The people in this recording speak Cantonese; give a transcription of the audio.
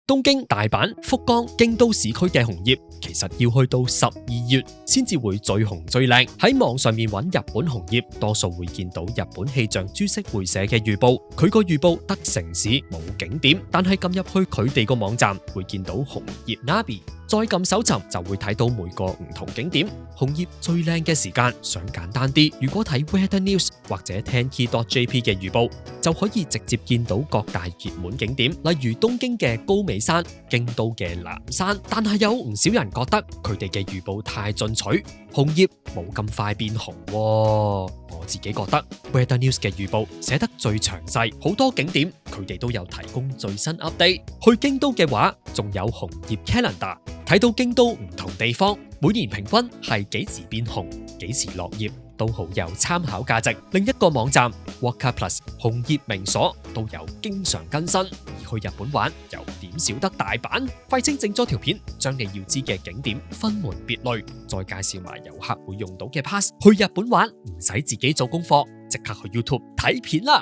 東京、大阪、福岡、京都市區嘅紅葉，其實要去到12月先至會最紅最靚。喺網上面揾日本紅葉，多數會見到日本氣象株式會社嘅預報，佢個預報得城市冇景點，但係撳入去佢哋個網站會見到紅葉 Navi。再撳搜尋就會睇到每個唔同景點紅葉最靚嘅時間。想簡單啲，如果睇 Weather News 或者 Tenki.jp 嘅預報，就可以直接見到各大熱門景點，例如東京嘅高尾山、京都嘅南山。但係有唔少人覺得佢哋嘅預報太進取，紅葉冇咁快變紅喎。我自己覺得 Weather News 嘅預報寫得最詳細，好多景點佢哋都有提供最新 update。去京都嘅話，仲有紅葉 calendar。睇到京都唔同地方每年平均係幾時變紅、幾時落葉，都好有參考價值。另一個網站 Waka Plus 紅葉名所都有經常更新。而去日本玩又點少得大阪？廢青整咗條片，將你要知嘅景點分門別類，再介紹埋遊客會用到嘅 pass。去日本玩唔使自己做功課，即刻去 YouTube 睇片啦！